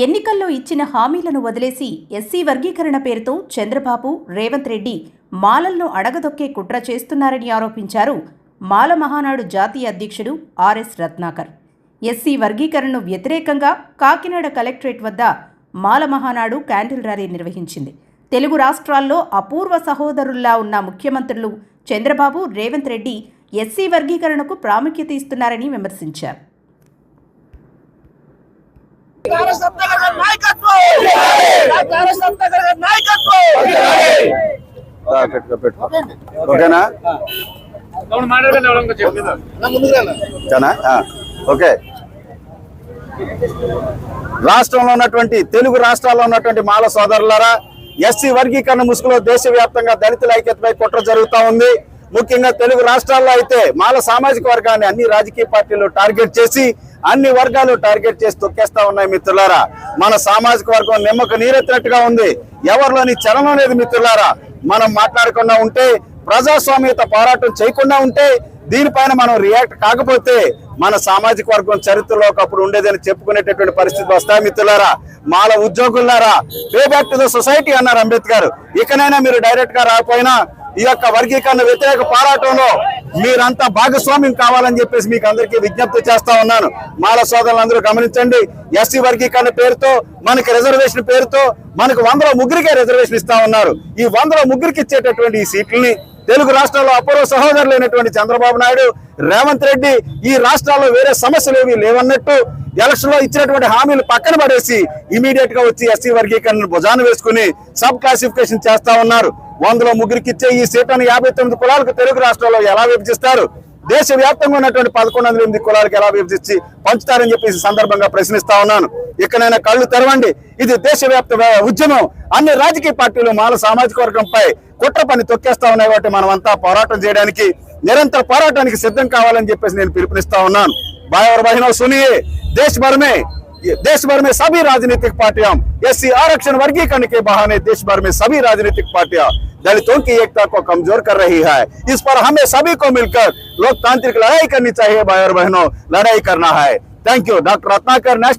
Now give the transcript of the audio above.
ఎన్నికల్లో ఇచ్చిన హామీలను వదిలేసి ఎస్సీ వర్గీకరణ పేరుతో చంద్రబాబు, రేవంత్ రెడ్డి మాలలను అడగదొక్కే కుట్ర చేస్తున్నారని ఆరోపించారు మాల మహానాడు జాతీయ అధ్యక్షుడు ఆర్ఎస్ రత్నాకర్. ఎస్సీ వర్గీకరణను వ్యతిరేకంగా కాకినాడ కలెక్టరేట్ వద్ద మాల మహానాడు క్యాండిల్ ర్యాలీ నిర్వహించింది. తెలుగు రాష్ట్రాల్లో అపూర్వ సహోదరుల్లా ఉన్న ముఖ్యమంత్రులు చంద్రబాబు, రేవంత్ రెడ్డి ఎస్సీ వర్గీకరణకు ప్రాముఖ్యత ఇస్తున్నారని విమర్శించారు. రాష్ట్రంలో ఉన్నటువంటి తెలుగు రాష్ట్రాల్లో ఉన్నటువంటి మాల సోదరులారా, ఎస్సీ వర్గీకరణ ముసుగులో దేశవ్యాప్తంగా దళితుల ఐక్యతపై కుట్ర జరుగుతూ ఉంది. ముఖ్యంగా తెలుగు రాష్ట్రాల్లో అయితే మాల సామాజిక వర్గాన్ని అన్ని రాజకీయ పార్టీలు టార్గెట్ చేసి, అన్ని వర్గాలు టార్గెట్ చేసి తొక్కేస్తా ఉన్నాయి. మిత్రులారా, మన సామాజిక వర్గం నిమ్మకు నీరెత్తినట్టుగా ఉంది. ఎవరిలోని చలనం లేదు. మిత్రులారా, మనం మాట్లాడకుండా ఉంటే, ప్రజాస్వామ్యత పోరాటం చేయకుండా ఉంటే, దీనిపైన మనం రియాక్ట్ కాకపోతే మన సామాజిక వర్గం చరిత్రలో ఒకప్పుడు ఉండేదని చెప్పుకునేటటువంటి పరిస్థితి వస్తాయి. మిత్రులారా, మాల ఉద్యోగులారా, pay back to the society అన్నారు అంబేద్కర్. ఇకనైనా మీరు డైరెక్ట్ గా రాకపోయినా ఈ యొక్క వర్గీకరణ వ్యతిరేక పోరాటంలో మీరంతా భాగస్వామ్యం కావాలని చెప్పేసి మీకు అందరికీ విజ్ఞప్తి చేస్తా ఉన్నాను. మాల సోదరులందరూ గమనించండి, ఎస్సీ వర్గీకరణ పేరుతో మనకి రిజర్వేషన్ పేరుతో మనకు 100లో ముగ్గురికే రిజర్వేషన్ ఇస్తా ఉన్నారు. ఈ 100లో ముగ్గురికి ఇచ్చేటటువంటి ఈ సీట్లని తెలుగు రాష్ట్రాల్లో అపూర్వ సహోదరులైనటువంటి చంద్రబాబు నాయుడు, రేవంత్ రెడ్డి ఈ రాష్ట్రాల్లో వేరే సమస్యలు ఏవి లేవన్నట్టు ఎలక్షన్ లో ఇచ్చినటువంటి హామీలు పక్కన పడేసి ఇమీడియట్ గా వచ్చి ఎస్సీ వర్గీకరణ భుజాన వేసుకుని సబ్ క్లాసిఫికేషన్ చేస్తా ఉన్నారు. 100లో ముగ్గురికి ఇచ్చే ఈ సీట్లను 59 కులాలకు తెలుగు రాష్ట్రాల్లో ఎలా విభజిస్తారు? దేశవ్యాప్తంగా ఉన్నటువంటి 1108 కులాలకు ఎలా విభజించి పంచుతారని చెప్పేసి సందర్భంగా ప్రశ్నిస్తా ఉన్నాను. ఇకనైనా కళ్ళు తెరవండి. ఇది దేశవ్యాప్త ఉద్యమం. అన్ని రాజకీయ పార్టీలు మాల సామాజిక వర్గంపై కుట్ర పని తొక్కేస్తా ఉన్నాయి. కాబట్టి మనమంతా పోరాటం చేయడానికి, నిరంతర పోరాటానికి సిద్ధం కావాలని చెప్పేసి నేను పిలుపునిస్తా ఉన్నాను. भाई और बहनों सुनिए, देश भर में सभी राजनीतिक पार्टियां एससी आरक्षण वर्गीकरण के बहाने देश भर में सभी राजनीतिक पार्टियां दलितों की एकता को कमजोर कर रही है. इस पर हमें सभी को मिलकर लोकतांत्रिक लड़ाई करनी चाहिए. भाई और बहनों, लड़ाई करना है. Thank you. Doctor Ratnakar, national